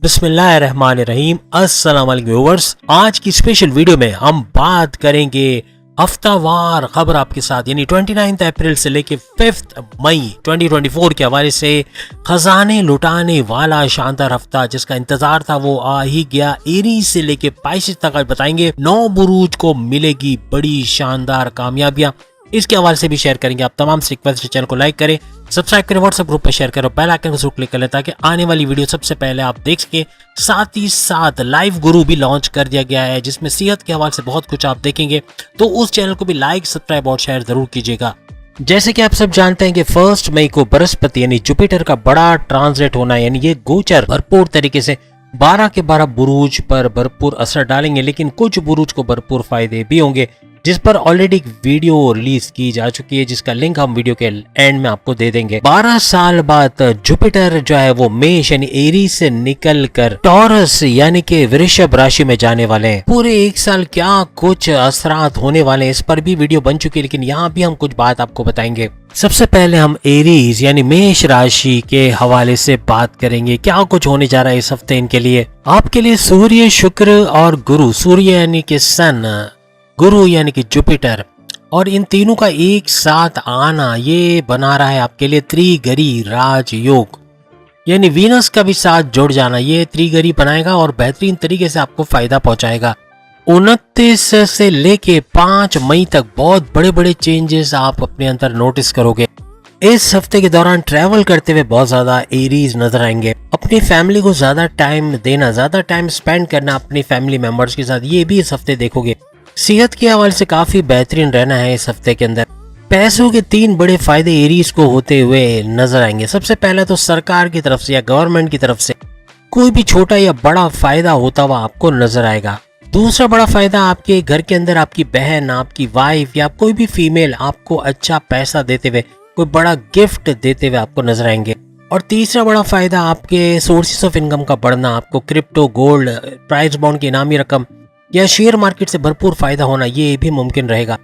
बिस्मिल्लाहिर्रहमानिर्रहीम। अस्सलाम वालेकुम व्यूअर्स। आज की स्पेशल वीडियो में हम बात करेंगे हफ्तावार खबर आपके साथ, यानी 29 अप्रैल से लेके 5 मई 2024 के हवाले से खजाने लुटाने वाला शानदार हफ्ता जिसका इंतजार था वो आ ही गया। एरीज से लेके पाइसेस तक आज बताएंगे। 9 बुरूज को मिलेगी बड़ी शानदार कामयाबियां, इसके हवाले से भी शेयर करेंगे। आप तमाम से रिक्वेस्ट, चैनल को लाइक करें, सब्सक्राइब करें, व्हाट्सएप ग्रुप पर शेयर करो, बेल आइकन को जरूर क्लिक कर लें ताकि आने वाली वीडियो सबसे पहले आप देख सके। साथ ही साथ लाइव गुरु भी लॉन्च कर दिया गया है जिसमें सेहत के हवाले से बहुत कुछ आप देखेंगे, तो उस चैनल को भी लाइक, सब्सक्राइब और शेयर जरूर कीजिएगा। जैसे कि आप सब जानते हैं कि 1 मई को बृहस्पति यानी जुपिटर का बड़ा ट्रांजिट होना है, यानी ये गोचर भरपूर तरीके से 12 के 12 बुरूज पर भरपूर असर डालेंगे, लेकिन कुछ बुरूज को भरपूर फायदे भी होंगे जिस पर ऑलरेडी एक वीडियो रिलीज की जा चुकी है जिसका लिंक हम वीडियो के एंड में आपको दे देंगे। 12 साल बाद जुपिटर जो है वो मेष यानी एरीज से निकल कर टॉरस यानी कि वृषभ राशि में जाने वाले हैं। पूरे 1 साल क्या कुछ असरात होने वाले हैं इस पर भी वीडियो बन चुकी है, लेकिन यहाँ भी हम कुछ बात आपको बताएंगे। सबसे पहले हम एरीज यानी मेष राशि के हवाले से बात करेंगे। क्या कुछ होने जा रहा है इस हफ्ते इनके लिए। आपके लिए सूर्य, शुक्र और गुरु, सूर्य यानी कि सन, गुरु यानी कि जुपिटर, और इन तीनों का एक साथ आना ये बना रहा है आपके लिए त्रिगरी राजयोग, यानी वीनस का भी साथ जुड़ जाना ये त्रिगरी बनाएगा और बेहतरीन तरीके से आपको फायदा पहुंचाएगा। 29 से लेके 5 मई तक बहुत बड़े बड़े चेंजेस आप अपने अंदर नोटिस करोगे। इस हफ्ते के दौरान ट्रैवल करते हुए बहुत ज्यादा एरीज नजर आएंगे। अपनी फैमिली को ज्यादा टाइम देना, ज्यादा टाइम स्पेंड करना अपनी फैमिली मेंबर्स के साथ, ये भी इस हफ्ते देखोगे। सेहत के हवाले से काफी बेहतरीन रहना है इस हफ्ते के अंदर। पैसों के 3 बड़े फायदे एरीज को होते हुए नजर आएंगे। सबसे पहले तो सरकार की तरफ से या गवर्नमेंट की तरफ से कोई भी छोटा या बड़ा फायदा होता हुआ आपको नजर आएगा। दूसरा बड़ा फायदा आपके घर के अंदर आपकी बहन, आपकी वाइफ या कोई भी फीमेल आपको अच्छा पैसा देते हुए, कोई बड़ा गिफ्ट देते हुए आपको नजर आएंगे। और तीसरा बड़ा फायदा आपके सोर्सेस ऑफ इनकम का बढ़ना, आपको क्रिप्टो, गोल्ड, प्राइस बॉन्ड की इनामी रकम या शेयर मार्केट से भरपूर फायदा होना ये भी मुमकिन रहेगा।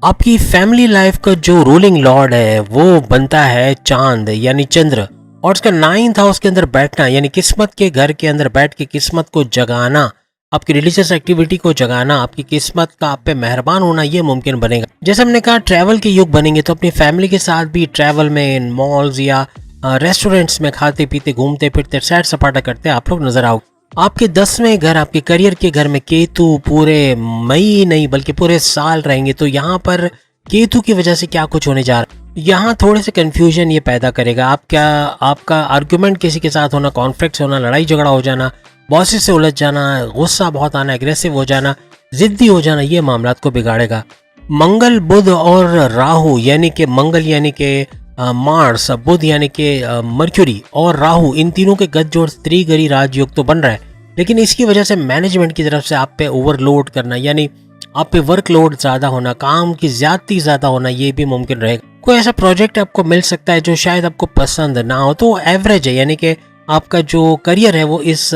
आपकी फैमिली लाइफ का जो रूलिंग लॉर्ड है वो बनता है चांद यानी चंद्र, और उसका 9th हाउस के अंदर बैठना यानी किस्मत के घर के अंदर बैठ के किस्मत को जगाना, आपकी रिलीजियस एक्टिविटी को जगाना, आपकी किस्मत का आप पे मेहरबान होना ये मुमकिन बनेगा। जैसे हमने कहा ट्रैवल के युग बनेंगे, तो अपनी फैमिली के साथ भी ट्रैवल में मॉल्स या रेस्टोरेंट्स में खाते पीते, घूमते फिरते, सैर सपाटा करते आप लोग नजर आओगे। आपके 10वें घर, आपके करियर के घर में केतु पूरे मई नहीं बल्कि पूरे साल रहेंगे, तो यहाँ पर केतु की वजह से क्या कुछ होने जा रहा है, यहाँ थोड़े से कंफ्यूजन ये पैदा करेगा। आपका आर्गुमेंट किसी के साथ होना, कॉन्फ्लिक्ट होना, लड़ाई झगड़ा हो जाना, बॉसेस से उलझ जाना, गुस्सा बहुत आना, एग्रेसिव हो जाना, जिद्दी हो जाना, ये मामलात को बिगाड़ेगा। मंगल, बुध और राहु यानी कि मंगल यानी कि मार्स, बुध यानी कि मर्क्यूरी और राहु, इन तीनों के गठजोड़ त्रिगरी राजयोग तो बन रहा है, लेकिन इसकी वजह से मैनेजमेंट की तरफ से आप पे ओवरलोड करना यानी आप पे वर्कलोड ज्यादा होना, काम की ज्यादती ज्यादा होना ये भी मुमकिन रहेगा। कोई ऐसा प्रोजेक्ट आपको मिल सकता है जो शायद आपको पसंद ना हो, तो एवरेज है, यानी कि आपका जो करियर है वो इस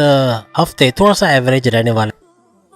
हफ्ते थोड़ा सा एवरेज रहने वाला है।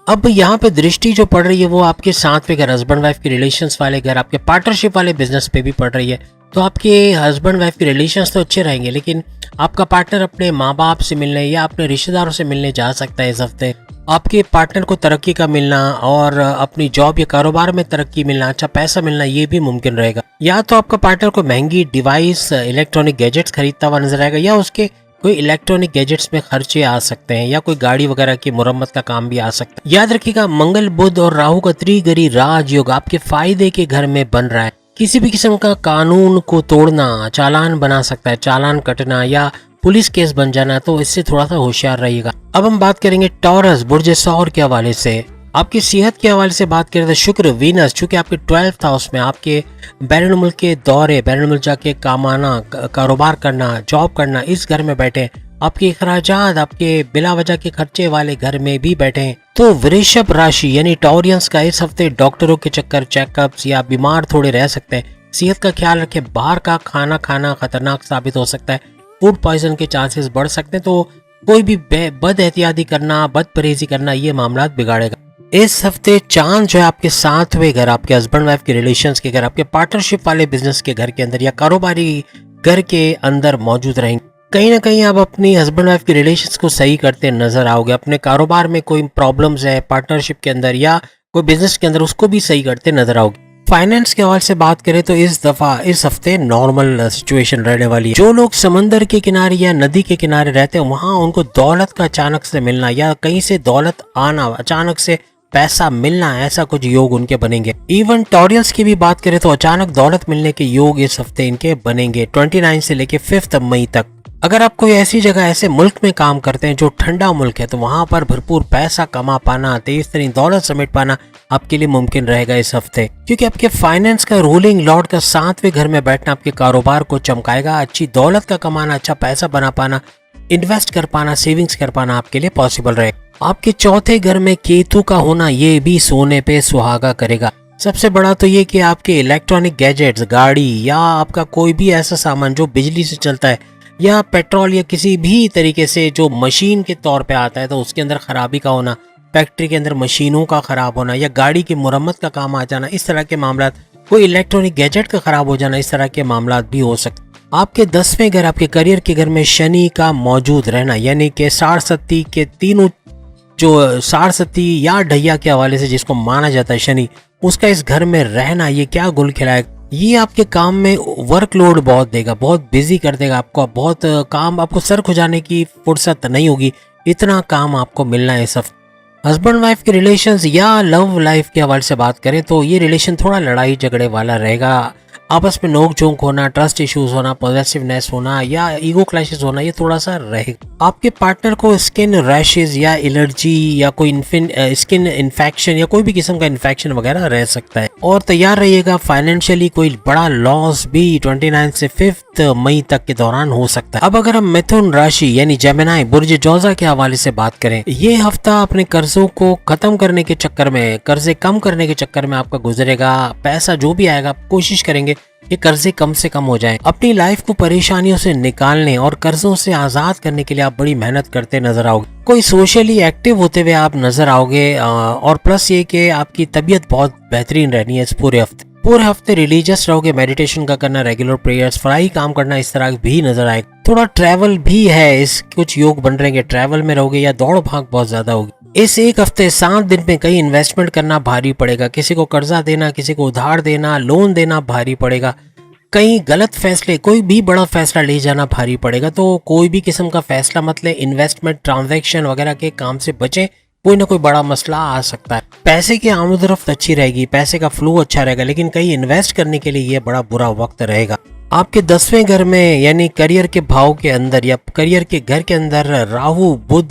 अब यहाँ पे दृष्टि जो पड़ रही है वो आपके 7वें घर, हस्बैंड वाइफ के रिलेशंस वाले घर, आपके पार्टनरशिप वाले बिजनेस पे भी पड़ रही है। तो आपके हस्बैंड वाइफ के रिलेशंस तो अच्छे रहेंगे, लेकिन आपका पार्टनर अपने माँ बाप से मिलने या अपने रिश्तेदारों से मिलने जा सकता है इस हफ्ते। आपके पार्टनर को तरक्की का मिलना और अपनी जॉब या कारोबार में तरक्की मिलना, अच्छा पैसा मिलना ये भी मुमकिन रहेगा। या तो आपका पार्टनर को महंगी डिवाइस, इलेक्ट्रॉनिक गैजेट्स खरीदता हुआ नजर आएगा, या उसके कोई इलेक्ट्रॉनिक गैजेट्स में खर्चे आ सकते हैं, या कोई गाड़ी वगैरह की मुरम्मत का काम भी आ सकता है। याद रखिएगा मंगल, बुध और राहु का त्रिगरी राजयोग आपके फायदे के घर में बन रहा है। किसी भी किस्म का कानून को तोड़ना, चालान बना सकता है, चालान कटना या पुलिस केस बन जाना, तो इससे थोड़ा सा होशियार रहिएगा। अब हम बात करेंगे टॉरस बुर्ज सौर के हवाले से। आपकी सेहत के हवाले से बात करें तो शुक्र, वीनस, चूंकि आपके 12th हाउस में आपके बैरून मुल्क के दौरे, बैरून मुल्क जाके कमाना, कारोबार करना, जॉब करना, इस घर में बैठे, आपके अखराजात आपके बिला वजह के खर्चे वाले घर में भी बैठे हैं। तो वृषभ राशि यानी टॉरियंस का इस हफ्ते डॉक्टरों के चक्कर, चेकअप्स या बीमार थोड़े रह सकते हैं। सेहत का ख्याल रखें, बाहर का खाना खाना खतरनाक साबित हो सकता है, फूड पॉइजन के चांसेस बढ़ सकते हैं, तो कोई भी बद एहतियाती करना, बद परहेजी करना ये मामला बिगाड़ेगा। इस हफ्ते चांद जो है आपके 7वें घर, आपके हस्बैंड वाइफ के रिलेशंस के घर, आपके पार्टनरशिप वाले बिजनेस के घर के अंदर या कारोबारी घर के अंदर मौजूद रहेंगे। कहीं ना कहीं आप अपनी हस्बैंड वाइफ के रिलेशंस को सही करते नजर आओगे। अपने कारोबार में कोई प्रॉब्लम्स है पार्टनरशिप के अंदर या कोई बिजनेस के अंदर, उसको भी सही करते नजर आओगे। फाइनेंस के हवाले से बात करें तो इस हफ्ते नॉर्मल सिचुएशन रहने वाली है। जो लोग समंदर के किनारे या नदी के किनारे रहते हैं, वहां उनको दौलत का अचानक से मिलना या कहीं से दौलत आना, अचानक से पैसा मिलना, ऐसा कुछ योग उनके बनेंगे। इवन टॉरियल्स की भी बात करें तो अचानक दौलत मिलने के योग इस हफ्ते इनके बनेंगे 29 से लेके 5 मई तक। अगर आप कोई ऐसी जगह, ऐसे मुल्क में काम करते हैं जो ठंडा मुल्क है, तो वहां पर भरपूर पैसा कमा पाना, तेज तरीन दौलत समेट पाना आपके लिए मुमकिन रहेगा इस हफ्ते, क्योंकि आपके फाइनेंस का रूलिंग लॉर्ड का 7वें घर में बैठना आपके कारोबार को चमकाएगा। अच्छी दौलत का कमाना, अच्छा पैसा बना पाना, इन्वेस्ट कर पाना, सेविंग्स कर पाना आपके लिए पॉसिबल रहेगा। आपके चौथे घर में केतु का होना ये भी सोने पे सुहागा करेगा। सबसे बड़ा तो ये कि आपके इलेक्ट्रॉनिक गैजेट्स, गाड़ी या आपका कोई भी ऐसा सामान जो बिजली से चलता है या पेट्रोल या किसी भी तरीके से जो मशीन के तौर पे आता है, तो उसके अंदर खराबी का होना, फैक्ट्री के अंदर मशीनों का खराब होना या गाड़ी की मुरम्मत का काम आ जाना, इस तरह के मामला, कोई इलेक्ट्रॉनिक गैजेट का खराब हो जाना, इस तरह के मामला भी हो सकते। आपके 10वें घर, आपके करियर के घर में शनि का मौजूद रहना, यानी कि साढ़सती के तीनों, जो साढ़सती या ढैया के हवाले से जिसको माना जाता है शनि, उसका इस घर में रहना ये क्या गुल खिलाए। ये आपके काम में वर्कलोड बहुत देगा, बहुत बिजी कर देगा आपको, बहुत काम, आपको सर खुजाने की फुर्सत नहीं होगी, इतना काम आपको मिलना है इस हफ्ते। हस्बैंड वाइफ के रिलेशंस या लव लाइफ के हवाले से बात करें तो ये रिलेशन थोड़ा लड़ाई झगड़े वाला रहेगा। आपस में नोक झोंक होना, ट्रस्ट इश्यूज होना, पॉजिटिवनेस होना या ईगो क्लैशेस होना, ये थोड़ा सा रहेगा। आपके पार्टनर को स्किन रैशेज या एलर्जी या कोई स्किन इन्फेक्शन या कोई भी किस्म का इन्फेक्शन वगैरह रह सकता है। और तैयार रहिएगा, फाइनेंशियली कोई बड़ा लॉस भी 29 से 5 मई तक के दौरान हो सकता है। अब अगर हम मिथुन राशि यानी जेमिनी बुर्ज जोजा के हवाले से बात करें, ये हफ्ता अपने कर्जों को खत्म करने के चक्कर में, कर्जे कम करने के चक्कर में आपका गुजरेगा। पैसा जो भी आएगा कोशिश करेंगे ये कर्जे कम से कम हो जाएं। अपनी लाइफ को परेशानियों से निकालने और कर्जों से आजाद करने के लिए आप बड़ी मेहनत करते नजर आओगे। कोई सोशली एक्टिव होते हुए आप नजर आओगे और प्लस ये कि आपकी तबीयत बहुत बेहतरीन रहनी है इस पूरे हफ्ते रिलीजियस रहोगे, मेडिटेशन का करना, रेगुलर प्रेयर्स, फराई काम करना, इस तरह भी नजर आएगा। थोड़ा ट्रैवल भी है, इस कुछ योग बन रहेंगे, ट्रैवल में रहोगे या दौड़ भाग बहुत ज्यादा होगी। इस एक हफ्ते 7 दिन में कहीं इन्वेस्टमेंट करना भारी पड़ेगा, किसी को कर्जा देना, किसी को उधार देना, लोन देना भारी पड़ेगा, कहीं गलत फैसले, कोई भी बड़ा फैसला ले जाना भारी पड़ेगा। तो कोई भी किस्म का फैसला मतलब इन्वेस्टमेंट ट्रांजैक्शन वगैरह के काम से बचे, कोई ना कोई बड़ा मसला आ सकता है। पैसे की आमदरफ्त अच्छी रहेगी, पैसे का फ्लो अच्छा रहेगा, लेकिन कहीं इन्वेस्ट करने के लिए ये बड़ा बुरा वक्त रहेगा। आपके 10वें घर में यानी करियर के भाव के अंदर या करियर के घर के अंदर राहु बुध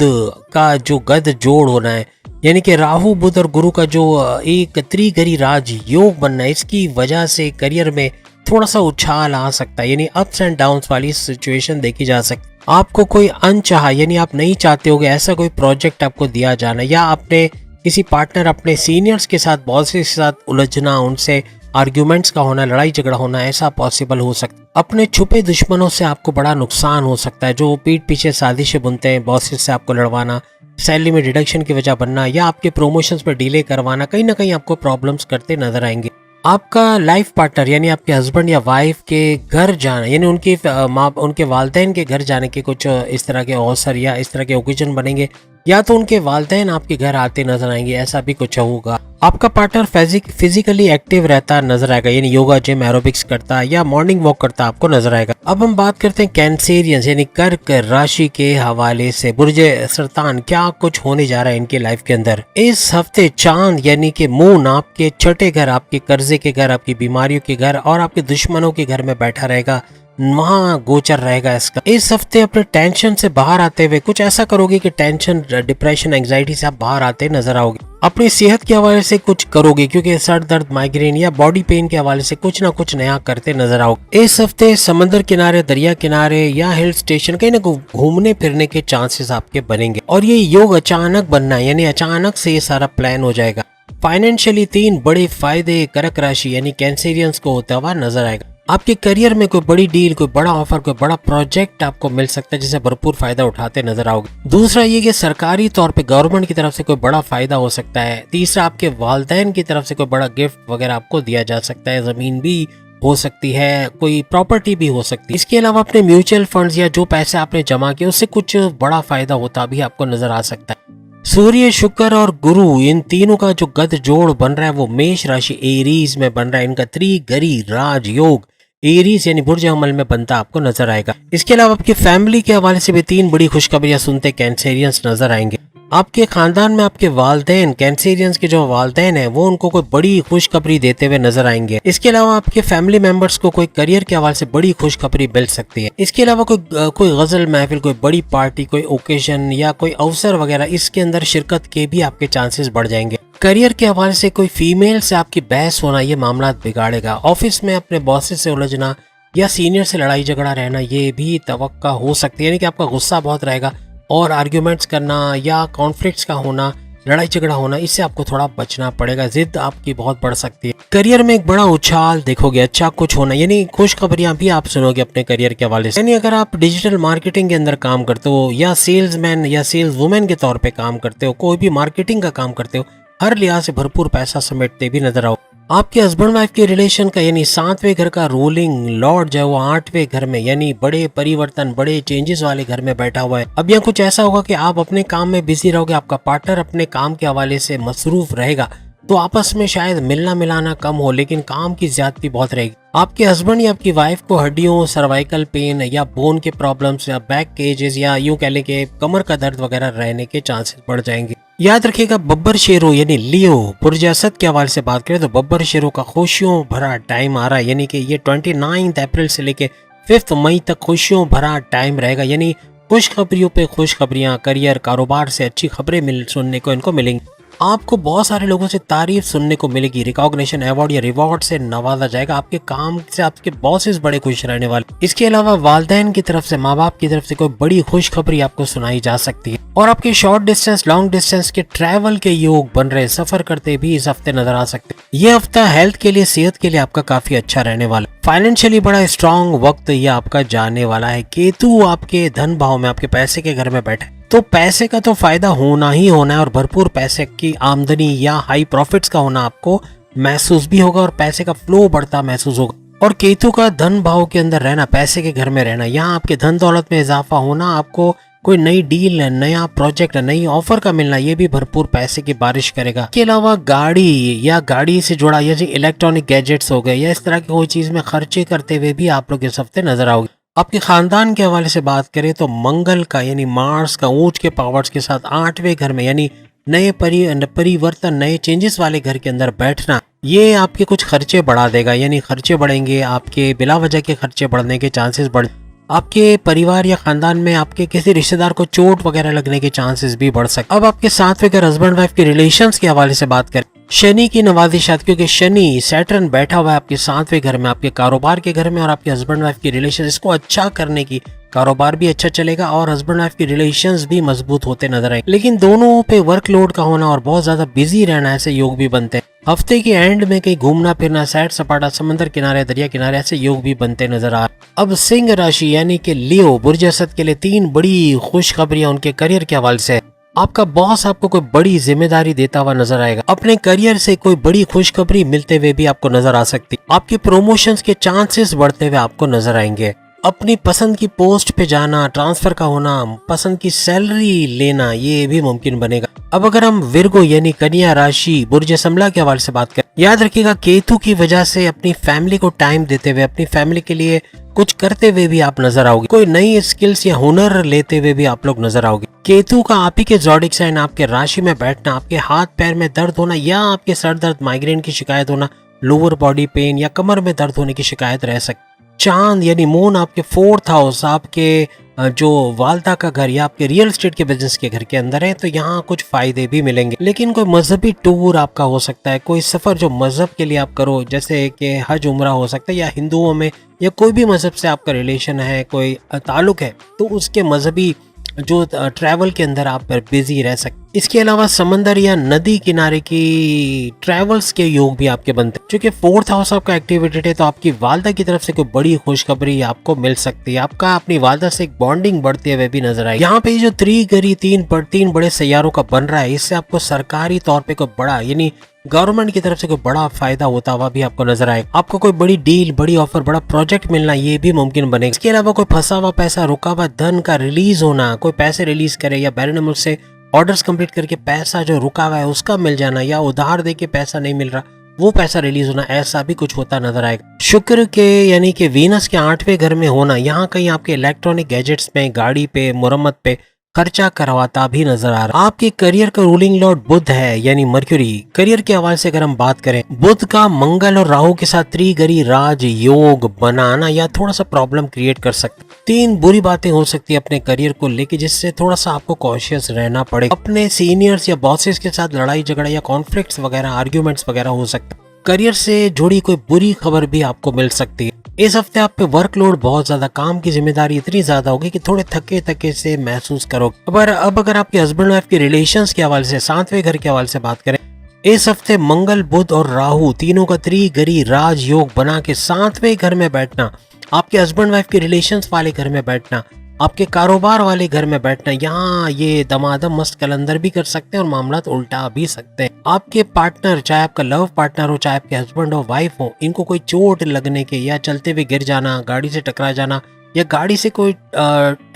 का जो गद जोड़ होना है, यानी कि राहु बुध और गुरु का जो एक त्रिगरी राज योग बनना है, इसकी वजह से करियर में थोड़ा सा उछाल आ सकता है, यानी अप्स एंड डाउन्स वाली सिचुएशन देखी जा सकती है। आपको कोई अनचाहा यानी आप नहीं चाहते होगे ऐसा कोई प्रोजेक्ट आपको दिया जाना, या आपने किसी पार्टनर, अपने सीनियर्स के साथ, बॉस के साथ उलझना, उनसे आर्ग्यूमेंट्स का होना, लड़ाई झगड़ा होना, ऐसा पॉसिबल हो सकता है। अपने छुपे दुश्मनों से आपको बड़ा नुकसान हो सकता है, जो पीठ पीछे साजिशें बुनते हैं, बॉसेस से आपको लड़वाना, सैलरी में डिडक्शन की वजह बनना या आपके प्रमोशंस पर डिले करवाना, कहीं ना कहीं आपको प्रॉब्लम्स करते नजर आएंगे। आपका लाइफ पार्टनर यानी आपके हस्बैंड या वाइफ के घर जाना, यानी उनके वालिदैन के घर जाने के कुछ इस तरह के अवसर या इस तरह के ओकेजन बनेंगे, या तो उनके वालिदैन आपके घर आते नजर आएंगे, ऐसा भी कुछ होगा। आपका पार्टनर फिजिकली एक्टिव रहता नजर आएगा, यानी योगा, जिम, एरोबिक्स करता या मॉर्निंग वॉक करता आपको नजर आएगा। अब हम बात करते हैं कैंसेरियंस यानी कर्क राशि के हवाले से। बुर्ज सरतान, क्या कुछ होने जा रहा है इनके लाइफ के अंदर इस हफ्ते। चांद यानी कि मून आपके छठे घर, आपके कर्जे के घर, आपकी बीमारियों के घर और आपके दुश्मनों के घर में बैठा रहेगा, वहां गोचर रहेगा इसका। इस हफ्ते अपने टेंशन से बाहर आते हुए कुछ ऐसा करोगे कि टेंशन, डिप्रेशन, एंजाइटी से आप बाहर आते नजर आओगे। अपनी सेहत के हवाले से कुछ करोगे, क्योंकि सर दर्द, माइग्रेन या बॉडी पेन के हवाले से कुछ ना कुछ नया करते नजर आओगे। इस हफ्ते समंदर किनारे, दरिया किनारे या हिल स्टेशन कहीं ना घूमने फिरने के चांसेस आपके बनेंगे, और ये योग अचानक बनना है, यानी अचानक से ये सारा प्लान हो जाएगा। फाइनेंशियली 3 बड़े फायदे कर्क राशि यानी कैंसेरियंस को होता हुआ नजर आएगा। आपके करियर में कोई बड़ी डील, कोई बड़ा ऑफर, कोई बड़ा प्रोजेक्ट आपको मिल सकता है, जिसे भरपूर फायदा उठाते नजर आओगे। दूसरा ये कि सरकारी तौर पे गवर्नमेंट की तरफ से कोई बड़ा फायदा हो सकता है। तीसरा आपके वालिदैन की तरफ से कोई बड़ा गिफ्ट वगैरह आपको दिया जा सकता है, जमीन भी हो सकती है, कोई प्रॉपर्टी भी हो सकती है। इसके अलावा अपने म्यूचुअल फंड्स या जो पैसे आपने जमा किए उससे कुछ बड़ा फायदा होता भी आपको नजर आ सकता है। सूर्य, शुक्र और गुरु, इन तीनों का जो गद जोड़ बन रहा है वो मेष राशि एरीज में बन रहा है। इनका त्रिगरी राज योग एरीज यानी बुर्ज अमल में बनता आपको नजर आएगा। इसके अलावा आपकी फैमिली के हवाले से भी 3 बड़ी खुशखबरियां सुनते कैंसेरियंस नजर आएंगे। आपके खानदान में आपके वालदेन, कैंसेरियंस के जो वालदेन है वो उनको कोई बड़ी खुशखबरी देते हुए नजर आएंगे। इसके अलावा आपके फैमिली मेंबर्स को कोई करियर के हवाले से बड़ी खुशखबरी मिल सकती है। इसके अलावा कोई गजल महफिल, कोई बड़ी पार्टी, कोई ओकेजन या कोई अवसर वगैरह इसके अंदर शिरकत के भी आपके चांसेस बढ़ जाएंगे। करियर के हवाले से कोई फीमेल से आपकी बहस होना ये मामला बिगाड़ेगा। ऑफिस में अपने बॉसेस से उलझना या सीनियर से लड़ाई झगड़ा रहना ये भी तवक्का हो सकती है, यानी कि आपका गुस्सा बहुत रहेगा और आर्ग्यूमेंट्स करना या कॉन्फ्लिक्ट्स का होना, लड़ाई झगड़ा होना, इससे आपको थोड़ा बचना पड़ेगा। जिद आपकी बहुत बढ़ सकती है। करियर में एक बड़ा उछाल देखोगे, अच्छा कुछ होना, यानी खुशखबरियां भी आप सुनोगे अपने करियर के हवाले से। यानी अगर आप डिजिटल मार्केटिंग के अंदर काम करते हो या सेल्समैन या सेल्स वुमेन के तौर पे काम करते हो, कोई भी मार्केटिंग का काम करते हो, हर लिहाज से भरपूर पैसा समेटते भी नजर आओ। आपके हस्बैंड वाइफ के रिलेशन का यानी 7वें घर का रूलिंग लॉर्ड जो है वो 8वें घर में यानी बड़े परिवर्तन, बड़े चेंजेस वाले घर में बैठा हुआ है। अब यहाँ कुछ ऐसा होगा कि आप अपने काम में बिजी रहोगे, आपका पार्टनर अपने काम के हवाले से मसरूफ रहेगा, तो आपस में शायद मिलना मिलाना कम हो लेकिन काम की ज्यादती बहुत रहेगी। आपके हस्बैंड या आपकी वाइफ को हड्डियों, सर्वाइकल पेन या बोन के प्रॉब्लम्स या बैक केजेस या यूं कह लें कि कमर का दर्द वगैरह रहने के चांसेस बढ़ जाएंगे। याद रखिएगा बब्बर शेरों यानी लियो बुर्ज असद के हवाले से बात करें तो बब्बर शेरों का खुशियों भरा टाइम आ रहा है, यानी कि ये 29 अप्रैल से लेके 5 मई तक खुशियों भरा टाइम रहेगा। यानी खुशखबरियों पे खुशखबरियां, करियर, कारोबार से अच्छी खबरें सुनने को इनको मिलेंगी। आपको बहुत सारे लोगों से तारीफ सुनने को मिलेगी, रिकॉग्निशन, अवार्ड या रिवॉर्ड से नवाजा जाएगा। आपके काम से आपके बॉसेस बड़े खुश रहने वाले। इसके अलावा वालदैन की तरफ से, माँ बाप की तरफ से कोई बड़ी खुशखबरी आपको सुनाई जा सकती है। और आपके शॉर्ट डिस्टेंस, लॉन्ग डिस्टेंस के ट्रैवल के योग बन रहे, सफर करते भी इस हफ्ते नजर आ सकते हैं। ये हफ्ता हेल्थ के लिए, सेहत के लिए आपका काफी अच्छा रहने वाला। फाइनेंशियली बड़ा स्ट्रॉन्ग वक्त ये आपका जाने वाला है। केतु आपके धन भाव में, आपके पैसे के घर में बैठे, तो पैसे का तो फायदा होना ही होना है और भरपूर पैसे की आमदनी या हाई प्रॉफिट्स का होना आपको महसूस भी होगा और पैसे का फ्लो बढ़ता महसूस होगा। और केतु का धन भाव के अंदर रहना, पैसे के घर में रहना, यहाँ आपके धन दौलत में इजाफा होना, आपको कोई नई डील, नया प्रोजेक्ट, नई ऑफर का मिलना, ये भी भरपूर पैसे की बारिश करेगा। इसके अलावा गाड़ी या गाड़ी से जुड़ा या इलेक्ट्रॉनिक गैजेट्स हो गए या इस तरह की कोई चीज में खर्चे करते हुए भी आप लोग इस हफ्ते नजर आओगे। आपके खानदान के हवाले से बात करें तो मंगल का यानी मार्स का ऊंच के पावर्स के साथ 8वें घर में यानी नए परिवर्तन, नए चेंजेस वाले घर के अंदर बैठना, ये आपके कुछ खर्चे बढ़ा देगा। यानी खर्चे बढ़ेंगे, आपके बिला वजह के खर्चे बढ़ने के चांसेस बढ़, आपके परिवार या खानदान में आपके किसी रिश्तेदार को चोट वगैरह लगने के चांसेस भी बढ़ सकते। अब आपके 7वें घर हस्बैंड वाइफ के रिलेशंस के हवाले से बात करें, शनि की नवाजिशात, क्योंकि शनि सैटर्न बैठा हुआ है आपके 7वें घर में, आपके कारोबार के घर में, और आपके हस्बैंड वाइफ के रिलेशन, इसको अच्छा करने की, कारोबार भी अच्छा चलेगा और हस्बैंड वाइफ के रिलेशंस भी मजबूत होते नजर आए। लेकिन दोनों पे वर्कलोड का होना और बहुत ज्यादा बिजी रहना, ऐसे योग भी बनते हैं। हफ्ते के एंड में कहीं घूमना फिरना, सैर सपाटा, समंदर किनारे, दरिया किनारे, ऐसे योग भी बनते नजर आ रहे। अब सिंह राशि यानी कि लियो बुर्ज असद के लिए 3 बड़ी खुशखबरियां उनके करियर के हवाले से। आपका बॉस आपको कोई बड़ी जिम्मेदारी देता हुआ नजर आएगा। अपने करियर से कोई बड़ी खुशखबरी मिलते हुए भी आपको नजर आ सकती। आपके प्रमोशंस के चांसेस बढ़ते हुए आपको नजर आएंगे। अपनी पसंद की पोस्ट पे जाना, ट्रांसफर का होना, पसंद की सैलरी लेना, ये भी मुमकिन बनेगा। अब अगर हम विर्गो यानी कन्या राशि बुर्ज समला के हवाले से बात करें, याद रखिएगा केतु की वजह से अपनी फैमिली को टाइम देते हुए, अपनी फैमिली के लिए कुछ करते हुए भी आप नजर आओगे। कोई नई स्किल्स या हुनर लेते हुए भी आप लोग नजर आओगे। केतु का आप ही के ज़ोडिक साइन, आपके राशि में बैठना, आपके हाथ पैर में दर्द होना या आपके सर दर्द, माइग्रेन की शिकायत होना, लोअर बॉडी पेन या कमर में दर्द होने की शिकायत रह सकती। चांद यानी मून आपके 4th हाउस, आपके जो वालदा का घर या आपके रियल एस्टेट के बिजनेस के घर के अंदर है, तो यहाँ कुछ फायदे भी मिलेंगे। लेकिन कोई मजहबी टूर आपका हो सकता है, कोई सफर जो मजहब के लिए आप करो, जैसे कि हज उम्रा हो सकता है, या हिंदुओं में या कोई भी मजहब से आपका रिलेशन है, कोई ताल्लुक है, तो उसके मजहबी जो ट्रैवल के अंदर आप बिजी रह सकते। इसके अलावा समंदर या नदी किनारे की ट्रेवल्स के योग भी आपके बनते हैं। क्योंकि फोर्थ हाउस आपका एक्टिवेटेड है, तो आपकी वालदा की तरफ से कोई बड़ी खुशखबरी आपको मिल सकती है। आपका अपनी वालदा से एक बॉन्डिंग बढ़ती हुए भी नजर आएगी। यहाँ पे जो त्रिगरी तीन बड़े सैयारों का बन रहा है, इससे आपको सरकारी तौर पे कोई बड़ा यानी गवर्नमेंट की तरफ से कोई बड़ा फायदा होता हुआ भी आपको नजर आएगा। आपको कोई बड़ी डील, बड़ी ऑफर, बड़ा प्रोजेक्ट मिलना ये भी मुमकिन बनेगा। इसके अलावा कोई फंसा हुआ पैसा, रुका हुआ धन का रिलीज होना, कोई पैसे रिलीज करे या बैरन मुल्क से ऑर्डर्स कंप्लीट करके पैसा जो रुका हुआ है उसका मिल जाना, या उधार दे के पैसा नहीं मिल रहा वो पैसा रिलीज होना, ऐसा भी कुछ होता नजर आएगा। शुक्र के यानी कि वीनस के 8वें घर में होना यहाँ कहीं आपके इलेक्ट्रॉनिक गैजेट्स में, गाड़ी पे, मुरम्मत पे खर्चा करवाता भी नजर आ रहा है। आपके करियर का रूलिंग लॉर्ड बुध है यानी मर्क्यूरी। करियर के हवाले से अगर हम बात करें, बुध का मंगल और राहु के साथ त्रिगरी राज योग बनाना या थोड़ा सा प्रॉब्लम क्रिएट कर सकता है। 3 बुरी बातें हो सकती है अपने करियर को लेके, जिससे थोड़ा सा आपको कॉशियस रहना पड़ेगा। अपने सीनियर्स या बॉसेस के साथ लड़ाई झगड़ा या कॉन्फ्लिक्ट्स वगैरह, आर्ग्यूमेंट्स वगैरह हो सकता है। करियर से जुड़ी कोई बुरी खबर भी आपको मिल सकती है। इस हफ्ते आप पे वर्कलोड बहुत ज्यादा, काम की जिम्मेदारी इतनी ज्यादा होगी कि थोड़े थके थके से महसूस करोगे। अब अगर आपके हस्बैंड वाइफ के रिलेशंस के हवाले से, 7वें घर के हवाले से बात करें, इस हफ्ते मंगल, बुध और राहु तीनों का त्रिगरी राज योग बना के 7वें घर में बैठना, आपके हस्बैंड वाइफ के रिलेशंस वाले घर में बैठना, आपके कारोबार वाले घर में बैठना, यहाँ ये दमादम मस्त कलंदर भी कर सकते हैं और मामला उल्टा भी सकते हैं। आपके पार्टनर, चाहे आपका लव पार्टनर हो, चाहे आपके हस्बैंड हो, वाइफ हो, इनको कोई चोट लगने के या चलते हुए गिर जाना, गाड़ी से टकरा जाना या गाड़ी से कोई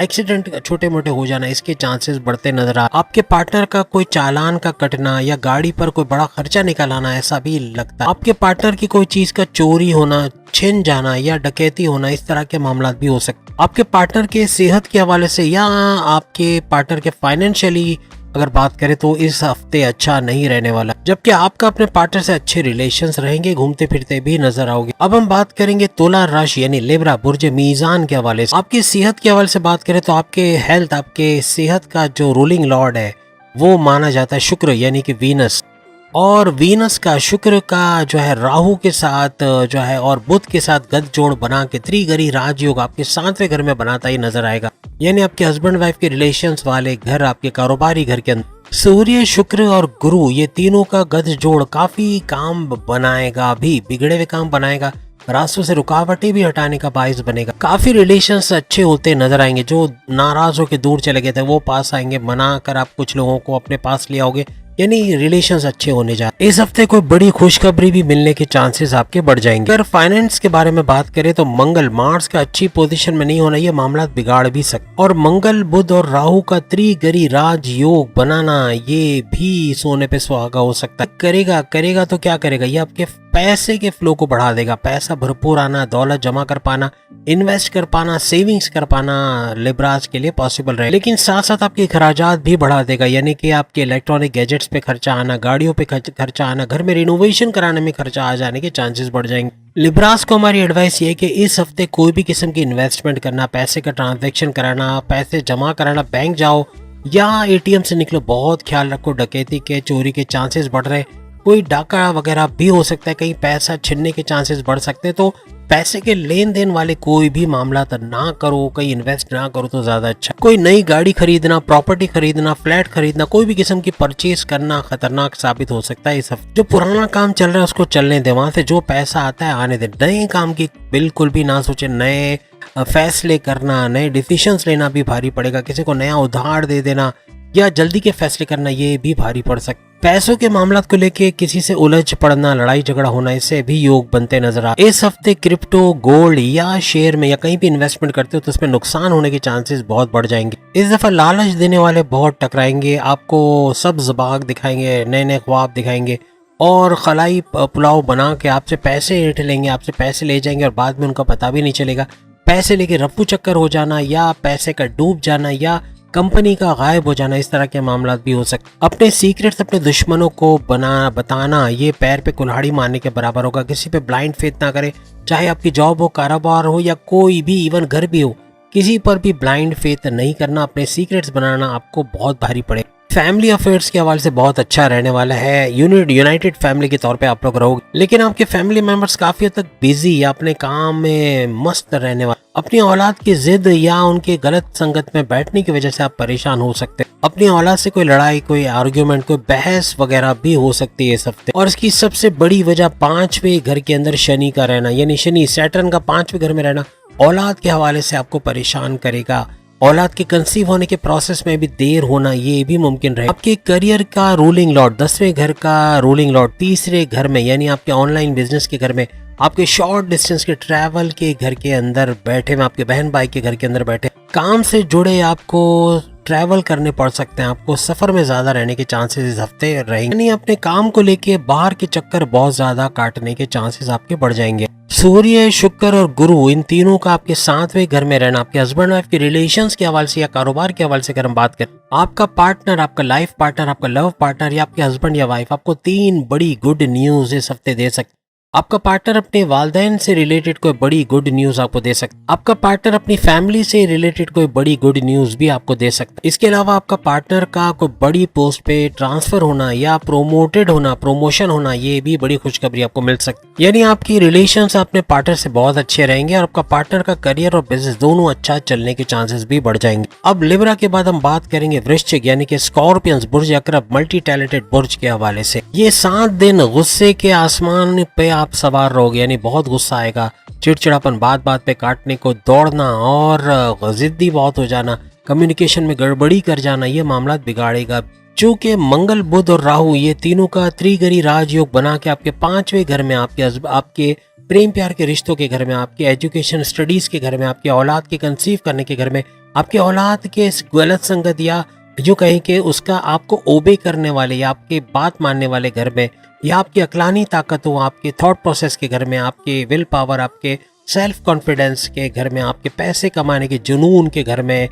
एक्सीडेंट छोटे मोटे हो जाना, इसके चांसेस बढ़ते नजर आ। आपके पार्टनर का कोई चालान का कटना या गाड़ी पर कोई बड़ा खर्चा निकल आना, ऐसा भी लगता है। आपके पार्टनर की कोई चीज का चोरी होना, छिन जाना या डकैती होना, इस तरह के मामला भी हो सकते। आपके पार्टनर के सेहत के हवाले से या आपके पार्टनर के फाइनेंशियली अगर बात करें तो इस हफ्ते अच्छा नहीं रहने वाला, जबकि आपका अपने पार्टनर से अच्छे रिलेशंस रहेंगे, घूमते फिरते भी नजर आओगे। अब हम बात करेंगे तुला राशि यानी लिब्रा बुर्ज मीजान के हवाले से। आपकी सेहत के हवाले से बात करें तो आपके हेल्थ, आपके सेहत का जो रूलिंग लॉर्ड है वो माना जाता है शुक्र यानी कि वीनस, और वीनस का शुक्र का जो है राहु के साथ जो है और बुध के साथ गठजोड़ बना के त्रिगरी राजयोग आपके 7वें घर में बनाता ही नजर आएगा। यानी आपके हस्बैंड वाइफ के रिलेशंस वाले घर, आपके कारोबारी घर के अंदर सूर्य, शुक्र और गुरु ये तीनों का गठजोड़ काफी काम बनाएगा, भी बिगड़े हुए काम बनाएगा, रास्तों से रुकावटें भी हटाने का बाइस बनेगा। काफी रिलेशंस अच्छे होते नजर आएंगे। जो नाराज होकर दूर चले गए थे वो पास आएंगे, मना कर आप कुछ लोगों को अपने पास ले आओगे, यानी रिलेशंस अच्छे होने जा रहे। इस हफ्ते कोई बड़ी खुशखबरी भी मिलने के चांसेस आपके बढ़ जाएंगे। अगर फाइनेंस के बारे में बात करें तो मंगल, मार्स का अच्छी पोजीशन में नहीं होना ये मामला बिगाड़ भी सकता, और मंगल, बुध और राहु का त्रिगरी राज योग बनाना ये भी सोने पे सुहागा हो सकता है। करेगा तो क्या करेगा, ये आपके पैसे के फ्लो को बढ़ा देगा। पैसा भरपूर आना, दौलत जमा कर पाना, इन्वेस्ट कर पाना, सेविंग्स कर पाना लिब्राज के लिए पॉसिबल रहे। लेकिन साथ साथ आपके खर्चात भी बढ़ा देगा, यानी कि आपके इलेक्ट्रॉनिक गैजेट्स पे खर्चा आना, गाड़ियों पे खर्चा आना, घर में रिनोवेशन कराने में खर्चा आ जाने के चांसेस बढ़ जाएंगे। लिब्रास को हमारी एडवाइस ये है कि इस हफ्ते कोई भी किस्म की इन्वेस्टमेंट करना, पैसे का ट्रांजैक्शन कराना, पैसे जमा कराना, बैंक जाओ या एटीएम से निकलो, बहुत ख्याल रखो। डकैती के, चोरी के चांसेस बढ़ रहे, कोई डाका वगैरह भी हो सकता है, कहीं पैसा छिनने के चांसेस बढ़ सकते हैं। तो पैसे के लेन देन वाले कोई भी मामला तो ना करो, कहीं इन्वेस्ट ना करो तो ज्यादा अच्छा। कोई नई गाड़ी खरीदना, प्रॉपर्टी खरीदना, फ्लैट खरीदना, कोई भी किस्म की परचेज करना खतरनाक साबित हो सकता है इस हफ्ते। जो पुराना काम चल रहा है उसको चलने दे, वहां से जो पैसा आता है आने दे। नए काम की बिल्कुल भी ना सोचे। नए फैसले करना, नए डिसीजंस लेना भी भारी पड़ेगा। किसी को नया उधार दे देना या जल्दी के फैसले करना ये भी भारी पड़ सकता। पैसों के मामलात को लेके किसी से उलझ पड़ना, लड़ाई झगड़ा होना, इससे भी योग बनते नजर आ। इस हफ्ते क्रिप्टो, गोल्ड या शेयर में या कहीं भी इन्वेस्टमेंट करते हो तो उसमें नुकसान होने के चांसेस बहुत बढ़ जाएंगे। इस दफा लालच देने वाले बहुत टकराएंगे, आपको सब्ज बाग दिखाएंगे, नए नए ख्वाब दिखाएंगे और खलाई पुलाव बना के आपसे पैसे ऐंठ लेंगे, आपसे पैसे ले जाएंगे और बाद में उनका पता भी नहीं चलेगा। पैसे लेके रफ्फू चक्कर हो जाना या पैसे का डूब जाना या कंपनी का गायब हो जाना, इस तरह के मामला भी हो सकते। अपने सीक्रेट्स अपने दुश्मनों को बताना ये पैर पे कुल्हाड़ी मारने के बराबर होगा। किसी पे ब्लाइंड फेथ ना करें, चाहे आपकी जॉब हो, कारोबार हो या कोई भी इवन घर भी हो, किसी पर भी ब्लाइंड फेथ नहीं करना। अपने सीक्रेट्स बनाना आपको बहुत भारी पड़े। फैमिली अफेयर्स के हवाले से बहुत अच्छा रहने वाला है। यूनाइटेड फैमिली के तौर पे आप लोग रहोगे, लेकिन आपके फैमिली मेंबर्स काफी हद तक बिजी या अपने काम में मस्त रहने वाले। अपनी औलाद की जिद या उनके गलत संगत में बैठने की वजह से आप परेशान हो सकते हैं। अपनी औलाद से कोई लड़ाई, कोई आर्ग्यूमेंट, कोई बहस वगैरह भी हो सकती है इस हफ्ते। और इसकी सबसे बड़ी वजह 5वें घर के अंदर शनि का रहना, यानी शनि सैटर्न का 5वें घर में रहना औलाद के हवाले से आपको परेशान करेगा। औलाद के कंसीव होने के प्रोसेस में भी देर होना ये भी मुमकिन रहे। आपके करियर का रूलिंग लॉर्ड 10वें घर का रूलिंग लॉर्ड 3रे घर में, यानी आपके ऑनलाइन बिजनेस के घर में, आपके शॉर्ट डिस्टेंस के ट्रैवल के घर के अंदर बैठे में, आपके बहन भाई के घर के अंदर बैठे, काम से जुड़े आपको ट्रैवल करने पड़ सकते हैं। आपको सफर में ज्यादा रहने के चांसेस इस हफ्ते रहेंगे, यानी अपने काम को लेके बाहर के चक्कर बहुत ज्यादा काटने के चांसेस आपके बढ़ जाएंगे। सूर्य, शुक्र और गुरु, इन तीनों का आपके 7वें घर में रहना आपके हस्बैंड वाइफ के रिलेशंस के हवाले से या कारोबार के हवाले से अगर हम बात करें, आपका पार्टनर, आपका लाइफ पार्टनर, आपका लव पार्टनर या आपके हस्बैंड या वाइफ आपको 3 बड़ी गुड न्यूज इस हफ्ते दे सकते। आपका पार्टनर अपने वालिदैन से रिलेटेड कोई बड़ी गुड न्यूज आपको दे सकता है। आपका पार्टनर अपनी फैमिली से रिलेटेड कोई बड़ी गुड न्यूज भी आपको दे सकता है। इसके अलावा आपका पार्टनर का कोई बड़ी पोस्ट पे ट्रांसफर होना या प्रोमोटेड होना, प्रमोशन होना, ये भी बड़ी खुशखबरी आपको मिल सकती है। यानी आपकी रिलेशंस अपने पार्टनर से बहुत अच्छे रहेंगे और आपका पार्टनर का करियर और बिजनेस दोनों अच्छा चलने के चांसेस भी बढ़ जाएंगे। अब लिब्रा के बाद हम बात करेंगे वृश्चिक यानी कि स्कॉर्पियंस, बुर्ज अकरब, मल्टी टैलेंटेड बुर्ज के हवाले से। ये 7 दिन गुस्से के आसमान पे आप सवार रहोगे, यानी बहुत गुस्सा आएगा, चिड़चिड़ापन, बात बात पे काटने को दौड़ना और जिद्दी बहुत हो जाना, कम्युनिकेशन में गड़बड़ी कर जाना, ये मामला बिगाड़ेगा। चूंकि मंगल, बुध और राहु ये तीनों का त्रिगरी राजयोग बना के आपके 5वें घर में, आपके प्रेम प्यार के रिश्तों के घर में, आपके एजुकेशन स्टडीज के घर में, आपके औलाद के कंसीव करने के घर में, आपके औलाद के गलत संगत या जो कहें कि उसका आपको ओबे करने वाले या आपके बात मानने वाले घर में, या आपकी अकलानी ताकत हो, आपके थॉट प्रोसेस के घर में, आपके विल पावर, आपके सेल्फ कॉन्फिडेंस के घर में, आपके पैसे कमाने के जुनून के घर में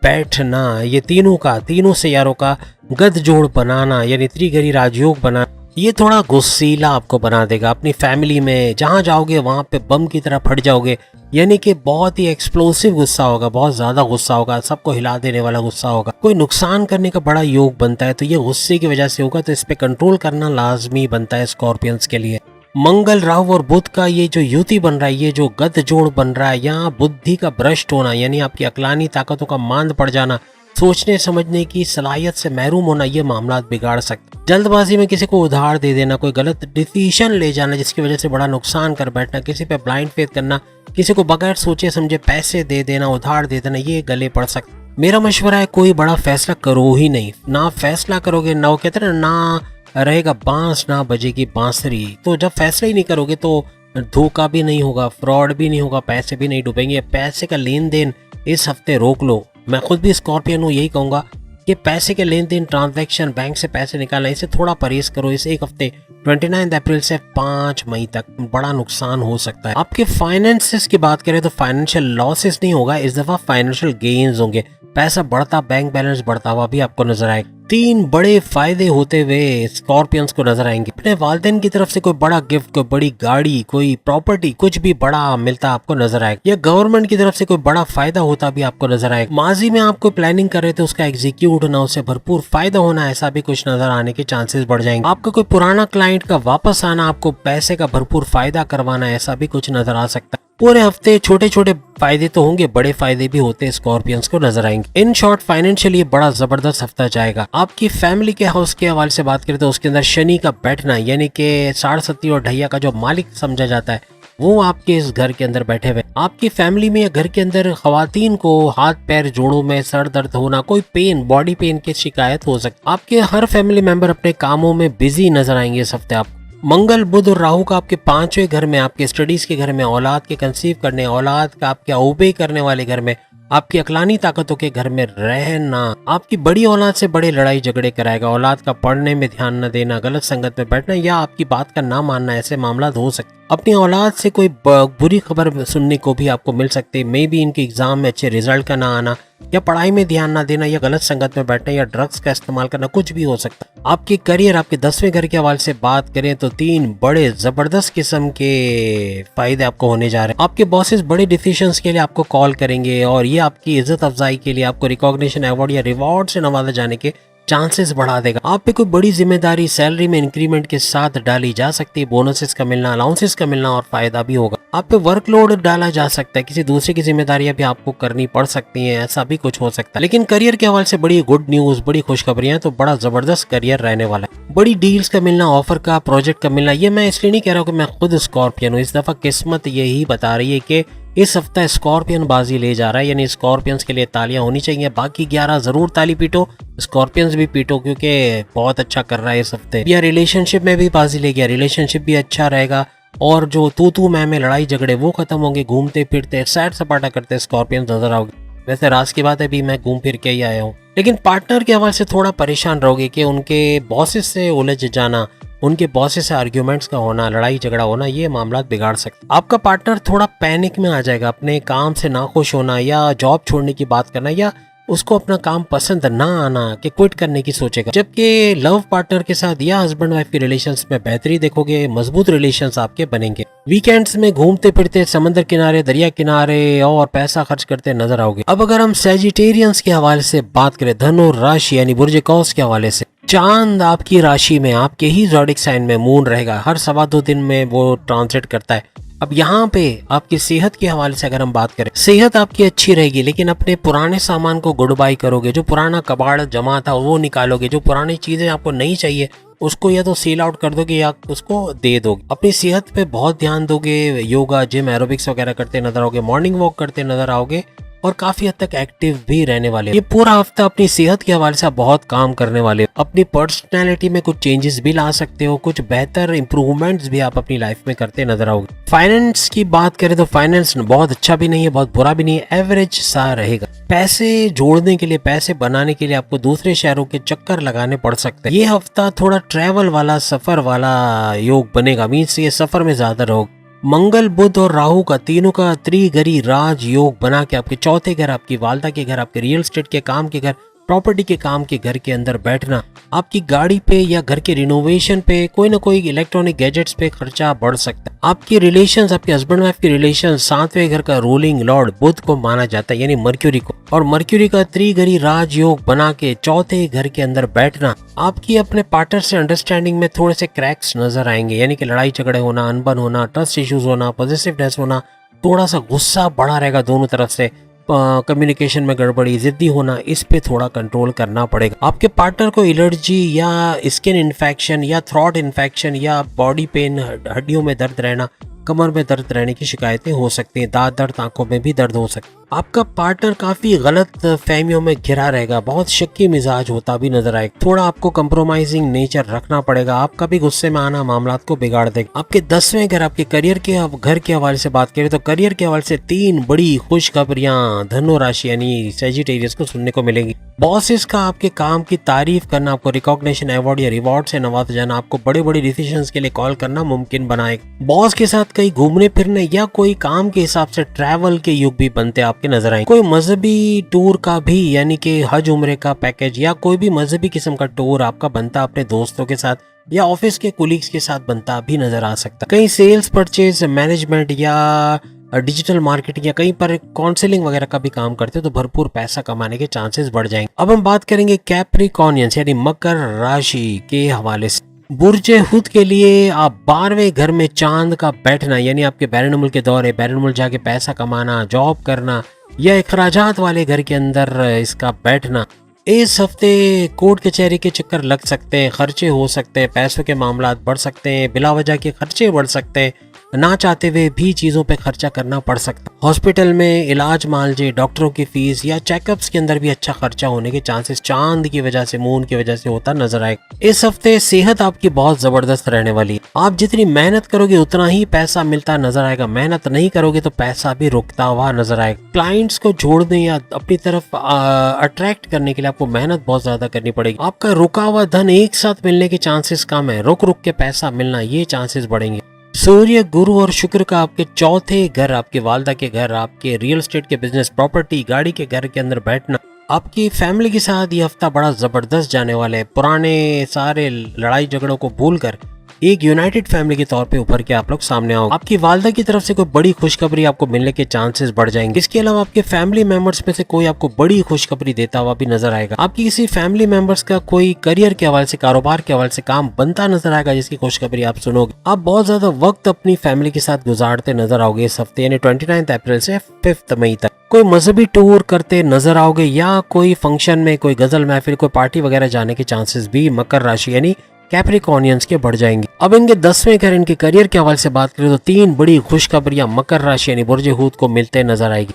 बैठना, ये तीनों सैयारों का गठजोड़ बनाना यानी त्रिगरी राजयोग बना, ये थोड़ा गुस्सीला आपको बना देगा। अपनी फैमिली में जहां जाओगे वहां पे बम की तरह फट जाओगे, यानी कि बहुत ही एक्सप्लोसिव गुस्सा होगा, बहुत ज्यादा गुस्सा होगा, सबको हिला देने वाला गुस्सा होगा। कोई नुकसान करने का बड़ा योग बनता है तो ये गुस्से की वजह से होगा, तो इस पे कंट्रोल करना लाजमी बनता है स्कॉर्पियंस के लिए। मंगल, राहु और बुध का ये जो युति बन रहा है, ये जो गठजोड़ बन रहा है, यहाँ बुद्धि का भ्रष्ट होना यानी आपकी अकलानी ताकतों का मांद पड़ जाना, सोचने समझने की सलाहियत से महरूम होना, ये मामला बिगाड़ सकते। जल्दबाजी में किसी को उधार दे देना, कोई गलत डिसीजन ले जाना जिसकी वजह से बड़ा नुकसान कर बैठना, किसी पे ब्लाइंड फेथ करना, किसी को बगैर सोचे समझे पैसे दे देना, उधार दे देना, ये गले पड़ सकते। मेरा मशवरा है कोई बड़ा फैसला करो ही नहीं, ना फैसला करोगे ना, वो कहते हैं ना रहेगा बांस ना बजेगी बांसुरी। तो जब फैसला ही नहीं करोगे तो धोखा भी नहीं होगा, फ्रॉड भी नहीं होगा, पैसे भी नहीं डूबेंगे। पैसे का लेन देन इस हफ्ते रोक लो। मैं खुद भी स्कॉर्पियन हूँ, यही कहूंगा कि पैसे के लेन देन, ट्रांजैक्शन, बैंक से पैसे निकालना, इसे थोड़ा परहेज करो। इस एक हफ्ते 29 अप्रैल से 5 मई तक बड़ा नुकसान हो सकता है। आपके फाइनेंसेस की बात करें तो फाइनेंशियल लॉसेस नहीं होगा, इस दफा फाइनेंशियल गेन्स होंगे। पैसा बढ़ता, बैंक बैलेंस बढ़ता हुआ भी आपको नजर आएगा। 3 बड़े फायदे होते हुए स्कॉर्पियंस को नजर आएंगे। अपने वालिदैन की तरफ से कोई बड़ा गिफ्ट, कोई बड़ी गाड़ी, कोई प्रॉपर्टी, कुछ भी बड़ा मिलता आपको नजर आएगा, या गवर्नमेंट की तरफ से कोई बड़ा फायदा होता भी आपको नजर आएगा। माजी में आप कोई प्लानिंग कर रहे थे, उसका एग्जीक्यूट होना, उससे भरपूर फायदा होना, ऐसा भी कुछ नजर आने के चांसेस बढ़ जाएंगे। आपका कोई पुराना क्लाइंट का वापस आना, आपको पैसे का भरपूर फायदा करवाना, ऐसा भी कुछ नजर आ सकता है। पूरे हफ्ते छोटे छोटे फायदे तो होंगे, बड़े फायदे भी होते स्कॉर्पियंस को नजर आएंगे। इन शॉर्ट फाइनेंशियली बड़ा जबरदस्त हफ्ता जाएगा। आपकी फैमिली के हाउस के हवाले से बात करें तो उसके अंदर शनि का बैठना यानी कि 67 और ढैया का जो मालिक समझा जाता है वो आपके इस घर के अंदर बैठे हुए। आपकी फैमिली में या घर के अंदर खवातीन को हाथ पैर जोड़ों में सर दर्द होना, कोई पेन, बॉडी पेन की शिकायत हो सकती। आपके हर फैमिली मेंबर अपने कामों में बिजी नजर आएंगे इस हफ्ते। आप मंगल, बुध और राहु का आपके 5वें घर में, आपके स्टडीज के घर में, औलाद के कंसीव करने, औलाद का आपके ओबे करने वाले घर में, आपकी अकलानी ताकतों के घर में रहना आपकी बड़ी औलाद से बड़े लड़ाई झगड़े कराएगा। औलाद का पढ़ने में ध्यान न देना, गलत संगत में बैठना या आपकी बात का ना मानना, ऐसे मामला हो सकते। अपनी औलाद से कोई बुरी खबर सुनने को भी आपको मिल सकती है। मे बी इनके एग्जाम में अच्छे रिजल्ट का ना आना, या पढ़ाई में ध्यान ना देना, या गलत संगत में बैठना, या ड्रग्स का इस्तेमाल करना, कुछ भी हो सकता है। आपके करियर, आपके 10वें घर के हवाले से बात करें तो 3 बड़े जबरदस्त किस्म के फायदे आपको होने जा रहे हैं। आपके बॉसेस बड़े डिसीजंस के लिए आपको कॉल करेंगे और ये आपकी इज्जत अफजाई के लिए, आपको रिकॉग्निशन, अवार्ड या रिवॉर्ड से नवाजा जाने के चांसेस बढ़ा देगा। आप पे कोई बड़ी जिम्मेदारी सैलरी में इंक्रीमेंट के साथ डाली जा सकती है, बोनसेस का मिलना, अलाउंसेस का मिलना और फायदा भी होगा। आप पे वर्कलोड डाला जा सकता है, किसी दूसरे की जिम्मेदारियां भी आपको करनी पड़ सकती हैं, ऐसा भी कुछ हो सकता है। लेकिन करियर के हवाले से बड़ी गुड न्यूज, बड़ी खुशखबरियां, तो बड़ा जबरदस्त करियर रहने वाला है। बड़ी डील्स का मिलना, ऑफर का, प्रोजेक्ट का मिलना, ये मैं इसलिए नहीं कह रहा हूँ कि मैं खुद स्कॉर्पियन हूँ। इस दफा किस्मत यही बता रही है कि इस हफ्ता स्कॉर्पियन बाजी ले जा रहा है, यानी स्कॉर्पियंस के लिए तालियां होनी चाहिए। बाकी 11 जरूर ताली पीटो, स्कॉर्पियंस भी पीटो, क्योंकि बहुत अच्छा कर रहा है इस हफ्ते। या रिलेशनशिप में भी बाजी ले गया, रिलेशनशिप भी अच्छा रहेगा और जो तू मैं लड़ाई झगड़े वो खत्म होंगे। घूमते फिरते सैर सपाटा करते स्कॉर्पियन नजर आओगे। वैसे राज की बात है, भी मैं घूम फिर के ही आया हूँ। लेकिन पार्टनर के हवाले से थोड़ा परेशान रहोगे कि उनके बॉसेस से उलझ जाना, उनके बॉसेस से आर्ग्यूमेंट्स का होना, लड़ाई झगड़ा होना, ये मामला बिगाड़ सकता। आपका पार्टनर थोड़ा पैनिक में आ जाएगा, अपने काम से नाखुश होना या जॉब छोड़ने की बात करना या उसको अपना काम पसंद ना आना कि क्विट करने की सोचेगा। जबकि लव पार्टनर के साथ या हस्बैंड वाइफ के रिलेशंस में बेहतरी देखोगे, मजबूत रिलेशंस आपके बनेंगे। वीकेंड्स में घूमते फिरते समंदर किनारे, दरिया किनारे और पैसा खर्च करते नजर आओगे। अब अगर हम सैजिटेरियंस के हवाले से बात करें, धनु राशि यानी बुर्ज कौस के हवाले से, चांद आपकी राशि में, आपके ही ज़ोडिक साइन में मून रहेगा, हर 2.25 दिन में वो ट्रांजिट करता है। अब यहाँ पे आपकी सेहत के हवाले से अगर हम बात करें, सेहत आपकी अच्छी रहेगी, लेकिन अपने पुराने सामान को गुड बाय करोगे। जो पुराना कबाड़ जमा था वो निकालोगे, जो पुरानी चीजें आपको नहीं चाहिए उसको या तो सेल आउट कर दोगे या उसको दे दोगे। अपनी सेहत पे बहुत ध्यान दोगे, योगा, जिम, एरोबिक्स वगैरह करते नजर आओगे, मॉर्निंग वॉक करते नजर आओगे और काफी हद तक एक्टिव भी रहने वाले। ये पूरा हफ्ता अपनी सेहत के हवाले से बहुत काम करने वाले हो। अपनी पर्सनैलिटी में कुछ चेंजेस भी ला सकते हो, कुछ बेहतर इंप्रूवमेंट्स भी आप अपनी लाइफ में करते नजर आओगे। फाइनेंस की बात करें तो फाइनेंस बहुत अच्छा भी नहीं है, बहुत बुरा भी नहीं है, एवरेज सा रहेगा। पैसे जोड़ने के लिए, पैसे बनाने के लिए आपको दूसरे शहरों के चक्कर लगाने पड़ सकते हैं। ये हफ्ता थोड़ा ट्रैवल वाला, सफर वाला योग बनेगा, मीन्स ये सफर में ज्यादा रहोगे। मंगल, बुध और राहु का तीनों का त्रिगरी राज योग बना के आपके चौथे घर, आपकी वालदा के घर, आपके रियल एस्टेट के काम के घर, प्रॉपर्टी के काम के घर के अंदर बैठना, आपकी गाड़ी पे या घर के रिनोवेशन पे, कोई ना कोई इलेक्ट्रॉनिक गैजेट्स पे खर्चा बढ़ सकता है। आपके रिलेशंस, आपके हस्बैंड वाइफ के रिलेशन 7वें घर का रूलिंग लॉर्ड बुध को माना जाता है, यानी मर्क्यूरी को, और मर्क्यूरी का त्रिगरी राजयोग बना के चौथे घर के अंदर बैठना, आपकी अपने पार्टनर से अंडरस्टैंडिंग में थोड़े से क्रैक्स नजर आएंगे, यानी कि लड़ाई झगड़े होना, अनबन होना, ट्रस्ट इश्यूज होना, पॉजिटिवनेस होना, थोड़ा सा गुस्सा बढ़ा रहेगा दोनों तरफ से, कम्युनिकेशन में गड़बड़ी, जिद्दी होना, इस पे थोड़ा कंट्रोल करना पड़ेगा। आपके पार्टनर को एलर्जी या स्किन इन्फेक्शन या थ्रोट इन्फेक्शन या बॉडी पेन, हड्डियों में दर्द रहना, कमर में दर्द रहने की शिकायतें हो सकती हैं, दांत दर्द, आंखों में भी दर्द हो सकता है। आपका पार्टनर काफी गलत फहमियों में घिरा रहेगा, बहुत शक्की मिजाज होता भी नजर आएगा। थोड़ा आपको कंप्रोमाइजिंग नेचर रखना पड़ेगा, आपका भी गुस्से में आना मामलात को बिगाड़ देगा। आपके 10वें घर, आपके करियर के घर के हवाले से बात करें तो करियर के हवाले से 3 बड़ी खुशखबरियां धनु राशि यानी सैजिटेरियस को सुनने को मिलेंगी। बॉसेस का आपके काम की तारीफ करना, आपको रिकॉग्निशन, अवार्ड या रिवॉर्ड से नवाजा जाना, आपको बड़े बड़े डिसीजंस के लिए कॉल करना मुमकिन बनाएगा। बॉस के साथ कहीं घूमने फिरने या कोई काम के हिसाब से ट्रैवल के युग भी बनते आपके नजर आएंगे। कोई मजहबी टूर का भी, यानी कि हज उम्रे का पैकेज या कोई भी मजहबी किस्म का टूर आपका बनता अपने दोस्तों के साथ या ऑफिस के कुलीग्स के साथ बनता भी नजर आ सकता। कहीं सेल्स, परचेज, मैनेजमेंट या डिजिटल मार्केटिंग या कहीं पर काउंसलिंग वगैरह का भी काम करते हो तो भरपूर पैसा कमाने के चांसेस बढ़ जाएंगे। अब हम बात करेंगे कैप्रिकॉर्नियंस यानी मकर राशि के हवाले से। बुर्ज हुद के लिए आप 12वें घर में चांद का बैठना, यानी आपके बैरनमुल्क के दौरे, बैरनमुल्क जाके पैसा कमाना, जॉब करना या इखराजात वाले घर के अंदर इसका बैठना, इस हफ्ते कोर्ट कचहरी के चक्कर लग सकते हैं, खर्चे हो सकते हैं, पैसों के मामलात बढ़ सकते हैं, बिला वजह के खर्चे बढ़ सकते हैं, ना चाहते हुए भी चीजों पे खर्चा करना पड़ सकता है। हॉस्पिटल में इलाज मालजे, डॉक्टरों की फीस या चेकअप्स के अंदर भी अच्छा खर्चा होने के चांसेस चांद की वजह से, मून की वजह से होता नजर आएगा। इस हफ्ते सेहत आपकी बहुत जबरदस्त रहने वाली है। आप जितनी मेहनत करोगे उतना ही पैसा मिलता नजर आएगा, मेहनत नहीं करोगे तो पैसा भी रुकता हुआ नजर आएगा। क्लाइंट्स को जोड़ने या अपनी तरफ अट्रैक्ट करने के लिए आपको मेहनत बहुत ज्यादा करनी पड़ेगी। आपका रुका हुआ धन एक साथ मिलने के चांसेस कम है, रुक रुक के पैसा मिलना, ये चांसेस बढ़ेंगे। सूर्य, गुरु और शुक्र का आपके चौथे घर, आपके वालदा के घर, आपके रियल एस्टेट के बिजनेस, प्रॉपर्टी, गाड़ी के घर के अंदर बैठना, आपकी फैमिली के साथ ये हफ्ता बड़ा जबरदस्त जाने वाला है। पुराने सारे लड़ाई झगड़ों को भूलकर एक यूनाइटेड फैमिली के तौर पे उभर के आप लोग सामने आओगे। आपकी वालदा की तरफ से कोई बड़ी खुशखबरी आपको मिलने के चांसेस बढ़ जाएंगे। इसके अलावा आपके फैमिली मेंबर्स में से कोई आपको बड़ी खुशखबरी देता हुआ भी नजर आएगा। आपकी किसी फैमिली मेंबर्स का कोई करियर के हवाले से, कारोबार के हवाले से काम बनता नजर आएगा, जिसकी खुशखबरी आप सुनोगे। आप बहुत ज्यादा वक्त अपनी फैमिली के साथ गुजारते नजर आओगे इस हफ्ते, यानी 29 अप्रैल से 5 मई तक। कोई मजहबी टूर करते नजर आओगे या कोई फंक्शन में, कोई गजल महफिल, कोई पार्टी वगैरह जाने के चांसेस भी मकर राशि यानी कैप्रिकॉर्नियंस के बढ़ जाएंगे। अब इनके 10वें घर, इनके करियर के हवाले से बात करें तो 3 बड़ी खुशखबरियां मकर राशि यानी बुर्ज हूत को मिलते नजर आएगी।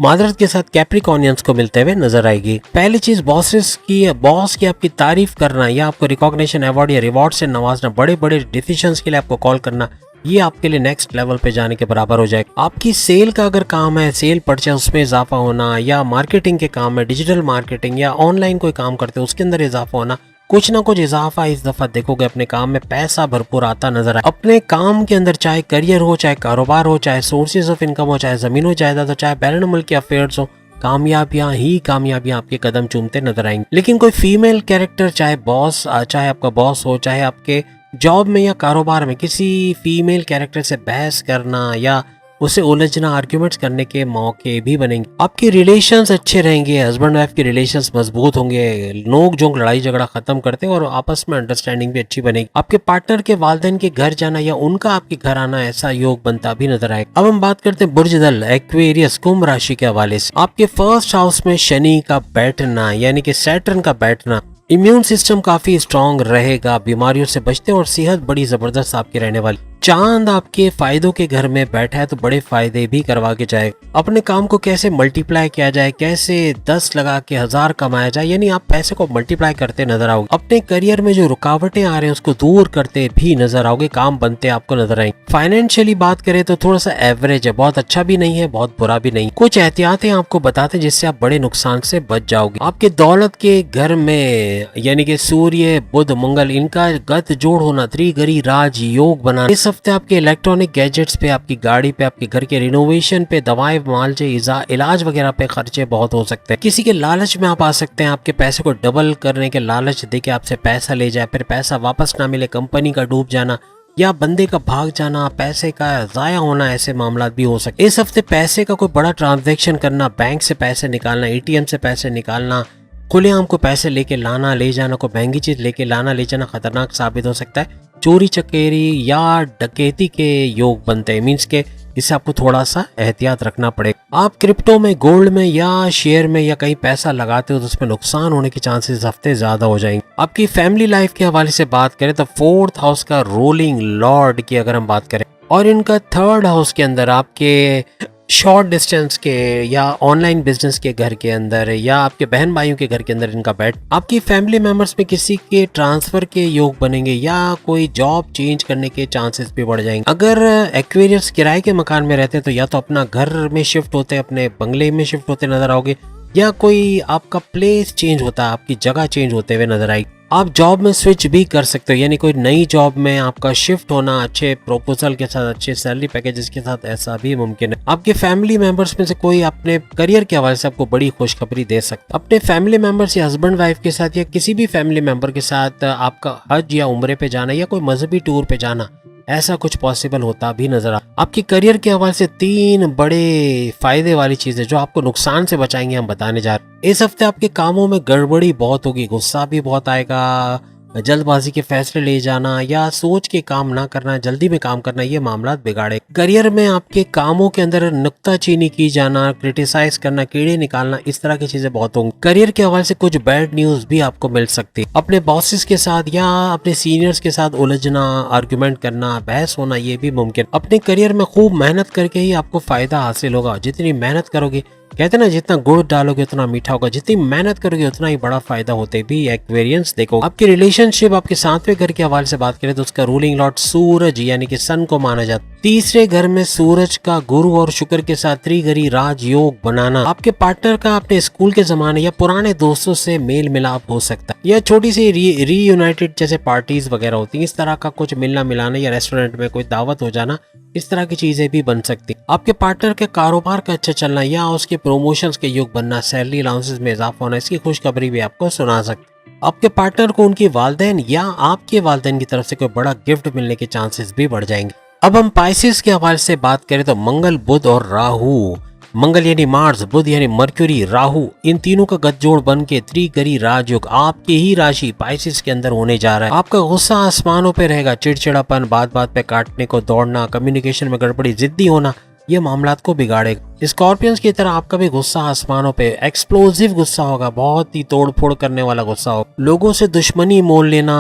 मादरत के साथ कैप्रिकॉर्नियंस को मिलते हुए नजर आएगी। पहली चीज, बॉस की आपकी तारीफ करना या आपको रिकॉग्निशन, अवार्ड या रिवॉर्ड से नवाजना, बड़े बड़े डिसीजंस के लिए आपको कॉल करना, ये आपके लिए नेक्स्ट लेवल पे जाने के बराबर हो जाएगा। आपकी सेल का अगर काम है, सेल परचेज उसमें इजाफा होना, या मार्केटिंग के काम है, डिजिटल मार्केटिंग या ऑनलाइन कोई काम करते हो उसके अंदर इजाफा होना, कुछ ना कुछ इजाफा इस दफा देखोगे अपने काम में, पैसा भरपूर आता नजर आए। अपने काम के अंदर चाहे करियर हो, चाहे कारोबार हो, चाहे सोर्सेज ऑफ इनकम हो, चाहे जमीन हो जायदाद हो, चाहे बैरून मुल्क के अफेयर्स हो, कामयाबियां ही कामयाबियां आपके कदम चूमते नजर आएंगे। लेकिन कोई फीमेल कैरेक्टर, चाहे बॉस, चाहे आपका बॉस हो, चाहे आपके जॉब में या कारोबार में किसी फीमेल कैरेक्टर से बहस करना या उसे उलझना, आर्ग्यूमेंट्स करने के मौके भी बनेंगे। आपके रिलेशंस अच्छे रहेंगे, हस्बैंड वाइफ के रिलेशंस मजबूत होंगे, नोक झोंक, लड़ाई झगड़ा खत्म करते और आपस में अंडरस्टैंडिंग भी अच्छी बनेगी। आपके पार्टनर के वालिदैन के घर जाना या उनका आपके घर आना, ऐसा योग बनता भी नजर आएगा। अब हम बात करते हैं बुर्ज दल एक्वेरियस कुंभ राशि के हवाले से। आपके फर्स्ट हाउस में शनि का बैठना यानी कि सैटर्न का बैठना, इम्यून सिस्टम काफी स्ट्रांग रहेगा, बीमारियों से बचते और सेहत बड़ी जबरदस्त आपकी रहने वाली। चांद आपके फायदों के घर में बैठा है तो बड़े फायदे भी करवा के जाएगा। अपने काम को कैसे मल्टीप्लाई किया जाए, कैसे 10 लगा के 1000 कमाया जाए, यानी आप पैसे को मल्टीप्लाई करते नजर आओगे। अपने करियर में जो रुकावटें आ रहे हैं उसको दूर करते भी नजर आओगे, काम बनते आपको नजर आएंगे। फाइनेंशियली बात करें तो थोड़ा सा एवरेज है, बहुत अच्छा भी नहीं है, बहुत बुरा भी नहीं। कुछ एहतियातें आपको बताते हैं जिससे आप बड़े नुकसान से बच जाओगे। आपके दौलत के घर में यानी कि सूर्य, बुध, मंगल, इनका गत जोड़ होना, त्रिगरी राज योग बना। इस हफ्ते आपके इलेक्ट्रॉनिक गैजेट्स पे, आपकी गाड़ी पे, आपके घर के रिनोवेशन पे, दवाएं, मालजे, इलाज वगैरह पे खर्चे बहुत हो सकते हैं। किसी के लालच में आप आ सकते हैं, आपके पैसे को डबल करने के लालच देके आपसे पैसा ले जाए, फिर पैसा वापस ना मिले, कंपनी का डूब जाना या बंदे का भाग जाना, पैसे का जाया होना, ऐसे मामला भी हो सकते हैं। इस हफ्ते पैसे का कोई बड़ा ट्रांजैक्शन करना, बैंक से पैसे निकालना, एटीएम से पैसे निकालना, खुलेआम को पैसे लेके लाना ले जाना, कोई महंगी चीज लेके लाना ले जाना खतरनाक साबित हो सकता है। चोरी चकेरी या डकैती के योग बनते हैं, मीन्स के इससे आपको थोड़ा सा एहतियात रखना पड़ेगा। आप क्रिप्टो में, गोल्ड में या शेयर में या कहीं पैसा लगाते हो तो उसमें नुकसान होने के चांसेस हफ्ते ज्यादा हो जाएंगे। आपकी फैमिली लाइफ के हवाले से बात करें तो 4th हाउस का रूलिंग लॉर्ड की अगर हम बात करें और इनका 3rd हाउस के अंदर आपके शॉर्ट डिस्टेंस के या ऑनलाइन बिजनेस के घर के अंदर या आपके बहन भाइयों के घर के अंदर इनका बैठ, आपकी फैमिली मेंबर्स में किसी के ट्रांसफर के योग बनेंगे या कोई जॉब चेंज करने के चांसेस भी बढ़ जाएंगे। अगर एक्वेरियस किराए के मकान में रहते हैं तो या तो अपना घर में शिफ्ट होते, अपने बंगले में शिफ्ट होते नजर आओगे, या कोई आपका प्लेस चेंज होता है, आपकी जगह चेंज होते हुए नजर आएगी। आप जॉब में स्विच भी कर सकते हो, यानी कोई नई जॉब में आपका शिफ्ट होना अच्छे प्रोपोजल के साथ, अच्छे सैलरी पैकेजेस के साथ, ऐसा भी मुमकिन है। आपके फैमिली मेंबर्स में से कोई अपने करियर के हवाले से आपको बड़ी खुशखबरी दे सकता है। अपने फैमिली मेंबर्स या हस्बैंड वाइफ के साथ या किसी भी फैमिली मेंबर के साथ आपका हज या उम्रे पे जाना या कोई मजहबी टूर पे जाना, ऐसा कुछ पॉसिबल होता भी नजर आ। आपके करियर के हवाले से 3 बड़े फायदे वाली चीजें जो आपको नुकसान से बचाएंगे हम बताने जा रहे हैं। इस हफ्ते आपके कामों में गड़बड़ी बहुत होगी, गुस्सा भी बहुत आएगा, जल्दबाजी के फैसले ले जाना या सोच के काम ना करना, जल्दी में काम करना, ये मामला बिगाड़े। करियर में आपके कामों के अंदर नुक्ताचीनी की जाना, क्रिटिसाइज करना, कीड़े निकालना, इस तरह की चीजें बहुत होंगी। करियर के हवाले से कुछ बैड न्यूज भी आपको मिल सकती है। अपने बॉसेस के साथ या अपने सीनियर्स के साथ उलझना, आर्ग्यूमेंट करना, बहस होना, ये भी मुमकिन। अपने करियर में खूब मेहनत करके ही आपको फायदा हासिल होगा। जितनी मेहनत करोगे, कहते ना जितना गुड़ डालोगे उतना मीठा होगा, जितनी मेहनत करोगे उतना ही बड़ा फायदा होते भी एक्वेरियंस देखो। आपकी रिलेशनशिप, आपके 7वें घर के हवाले से बात करें तो उसका रूलिंग लॉर्ड सूरज यानी कि सन को माना जाता है। 3रे घर में सूरज का गुरु और शुक्र के साथ त्रिगरी राज योग बनाना आपके पार्टनर का अपने स्कूल के जमाने या पुराने दोस्तों से मेल मिलाप हो सकता है, या छोटी सी रीयूनाइटेड जैसे पार्टीज वगैरह होती है, इस तरह का कुछ मिलना मिलाना या रेस्टोरेंट में कोई दावत हो जाना, इस तरह की चीजें भी बन सकती। आपके पार्टनर के कारोबार का अच्छा चलना या उसके प्रमोशंस के योग बनना, सैलरी अलाउंसेस में इजाफा होना, इसकी खुशखबरी भी आपको सुना सकते। आपके पार्टनर को उनकी वालिदैन या आपके वालिदैन की तरफ से कोई बड़ा गिफ्ट मिलने के चांसेस भी बढ़ जाएंगे। अब हम पाइसेस के हवाले से बात करें तो मंगल, बुध और राहु, मंगल यानी मार्स, बुध यानी मर्क्यूरी, राहु, इन तीनों का गठजोड़ बन के त्रिगरी राजयोग आपके ही राशि पाइसेस के अंदर होने जा रहा है। आपका गुस्सा आसमानों पे रहेगा, चिड़चिड़ापन, बात बात पे काटने को दौड़ना, कम्युनिकेशन में गड़बड़ी, जिद्दी होना, ये मामलात को बिगाड़ेगा। स्कॉर्पियंस की तरह आपका भी गुस्सा आसमानों पे, एक्सप्लोसिव गुस्सा होगा, बहुत ही तोड़ फोड़ करने वाला गुस्सा होगा। लोगों से दुश्मनी मोल लेना,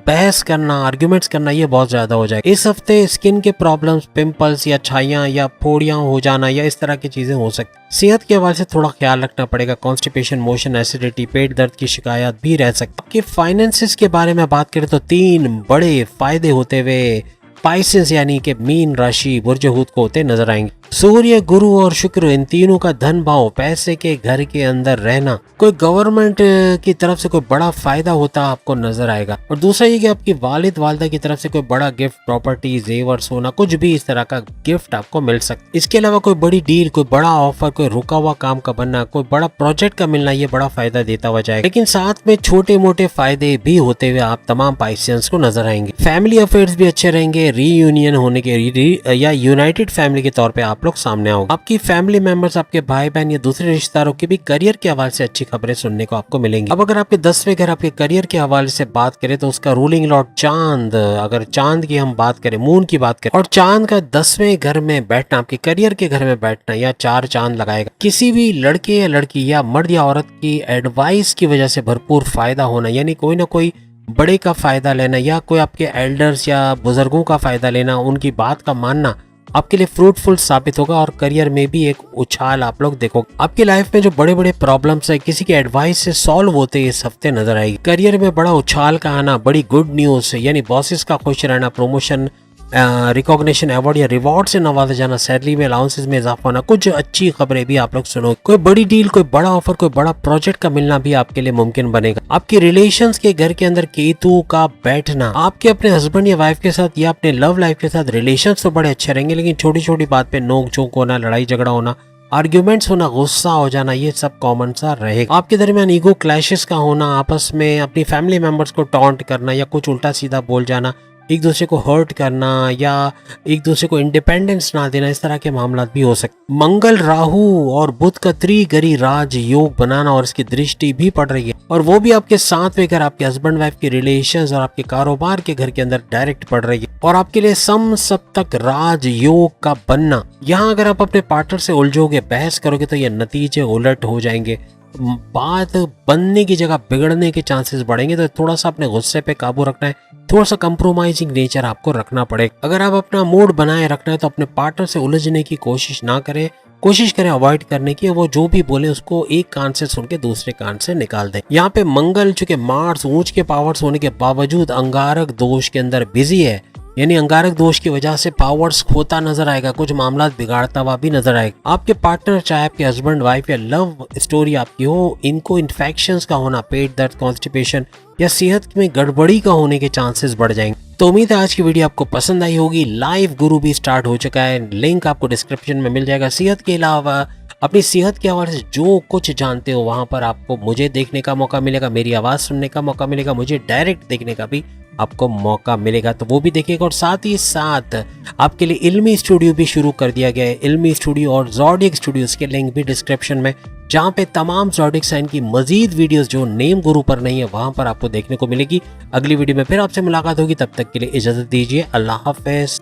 बहस करना, आर्ग्यूमेंट्स करना, ये बहुत ज्यादा हो जाएगा। इस हफ्ते स्किन के प्रॉब्लम्स, पिंपल्स या छाइयां या फोड़ियां हो जाना या इस तरह की चीजें हो सकती। सेहत के हवाले से थोड़ा ख्याल रखना पड़ेगा। कॉन्स्टिपेशन, मोशन, एसिडिटी, पेट दर्द की शिकायत भी रह सकती है। फाइनेंसिस के बारे में बात करें तो 3 बड़े फायदे होते हुए पाइसेस यानी कि मीन राशि बुर्ज हूत को होते नजर आएंगे। सूर्य, गुरु और शुक्र, इन तीनों का धन भाव, पैसे के घर के अंदर रहना, कोई गवर्नमेंट की तरफ से कोई बड़ा फायदा होता आपको नजर आएगा। और दूसरा ये कि आपकी वालिद वालिदा की तरफ से कोई बड़ा गिफ्ट, प्रॉपर्टी, जेवर, सोना, कुछ भी इस तरह का गिफ्ट आपको मिल सकता। इसके अलावा कोई बड़ी डील, कोई बड़ा ऑफर, कोई रुका हुआ काम का बनना, कोई बड़ा प्रोजेक्ट का मिलना, ये बड़ा फायदा देता हुआ जाएगा। लेकिन साथ में छोटे मोटे फायदे भी होते हुए आप तमाम पाइसियंस को नजर आएंगे। फैमिली अफेयर्स भी अच्छे रहेंगे। रीयूनियन होने के या यूनाइटेड फैमिली के तौर पे आप लोग सामने आओगे। आपकी फैमिली मेंबर्स, आपके भाई बहन या दूसरे रिश्तेदारों की भी करियर के हवाले से अच्छी खबरें सुनने को आपको मिलेंगी। अब अगर आपके 10वें घर आपके करियर के हवाले से बात करें तो उसका रूलिंग लॉर्ड चांद, अगर चांद की हम बात करें, मून की बात करें, और चांद का 10वें घर में बैठना, आपके करियर के घर में बैठना या 4 चांद लगाएगा। किसी भी लड़के या लड़की या मर्द या औरत की एडवाइस की वजह से भरपूर फायदा होना, यानी कोई ना कोई बड़े का फायदा लेना या कोई आपके एल्डर्स या बुजुर्गों का फायदा लेना, उनकी बात का मानना आपके लिए फ्रूटफुल साबित होगा और करियर में भी एक उछाल आप लोग देखोगे। आपकी लाइफ में जो बड़े बड़े प्रॉब्लम्स है किसी की एडवाइस से सॉल्व होते इस हफ्ते नजर आएगी। करियर में बड़ा उछाल का आना, बड़ी गुड न्यूज यानी बॉसेस का खुश रहना, प्रमोशन, रिकॉग्निशन, अवार्ड या रिवॉर्ड से नवाजा जाना, सैलरी में अलाउंसेस में इजाफा होना, कुछ अच्छी खबरें भी आप लोग सुनो। कोई बड़ी डील, कोई बड़ा ऑफर, कोई बड़ा प्रोजेक्ट का मिलना भी आपके लिए मुमकिन बनेगा। आपकी रिलेशंस के घर के अंदर केतु का बैठना, आपके अपने हस्बैंड या वाइफ के साथ या अपने लव लाइफ के साथ रिलेशंस तो बड़े अच्छे रहेंगे, लेकिन छोटी छोटी बात पे नोक झोंक होना, लड़ाई झगड़ा होना, आर्ग्यूमेंट्स होना, गुस्सा हो जाना, ये सब कॉमन सा रहेगा। आपके दरमियान ईगो क्लैशेस का होना, आपस में अपनी फैमिली मेंबर्स को टॉन्ट करना या कुछ उल्टा सीधा बोल जाना, एक दूसरे को हर्ट करना या एक दूसरे को इंडिपेंडेंस ना देना, इस तरह के मामला भी हो सकते। मंगल, राहु और बुध का त्रिगरी राज योग बनाना और इसकी दृष्टि भी पड़ रही है, और वो भी आपके 7वें घर, आपके हस्बैंड वाइफ के रिलेशंस और आपके कारोबार के घर के अंदर डायरेक्ट पड़ रही है। और आपके लिए सप्तक राज योग का बनना, यहाँ अगर आप अपने पार्टनर से उलझोगे, बहस करोगे तो ये नतीजे उलट हो जाएंगे। बात बनने की जगह बिगड़ने के चांसेस बढ़ेंगे, तो थोड़ा सा अपने गुस्से पे काबू रखना है, थोड़ा सा कंप्रोमाइजिंग नेचर आपको रखना पड़ेगा। अगर आप अपना मूड बनाए रखना है तो अपने पार्टनर से उलझने की कोशिश ना करें, कोशिश करें अवॉइड करने की। वो जो भी बोले उसको एक कान से सुन के दूसरे कान से निकाल दें। यहाँ पे मंगल चूंकि मार्स ऊंच के पावर्स होने के बावजूद अंगारक दोष के अंदर बिजी है, यानी अंगारक दोष की वजह से पावर्स खोता नजर आएगा, कुछ मामला बिगाड़ता हुआ भी नजर आएगा। आपके पार्टनर, चाहे आपके हस्बैंड वाइफ या लव स्टोरी आपकी हो, इनको इन्फेक्शंस का होना, पेट दर्द, कॉन्स्टिपेशन या सेहत में गड़बड़ी का होने के चांसेस बढ़ जाएंगे। तो उम्मीद है आज की वीडियो आपको पसंद आई होगी। लाइव गुरु भी स्टार्ट हो चुका है, लिंक आपको डिस्क्रिप्शन में मिल जाएगा। सेहत के अलावा अपनी सेहत के हवाले से जो कुछ जानते हो वहां पर आपको मुझे देखने का मौका मिलेगा, मेरी आवाज सुनने का मौका मिलेगा, मुझे डायरेक्ट देखने का भी आपको मौका मिलेगा, तो वो भी देखिएगा। और साथ ही साथ आपके लिए इल्मी स्टूडियो भी शुरू कर दिया गया है। इल्मी स्टूडियो और ज़ोडिएक स्टूडियोज के लिंक भी डिस्क्रिप्शन में, जहाँ पे तमाम ज़ोडिएक साइन की मजीद वीडियोस जो नेम गुरु पर नहीं है वहां पर आपको देखने को मिलेगी। अगली वीडियो में फिर आपसे मुलाकात होगी, तब तक के लिए इजाजत दीजिए। अल्लाह हाफिज।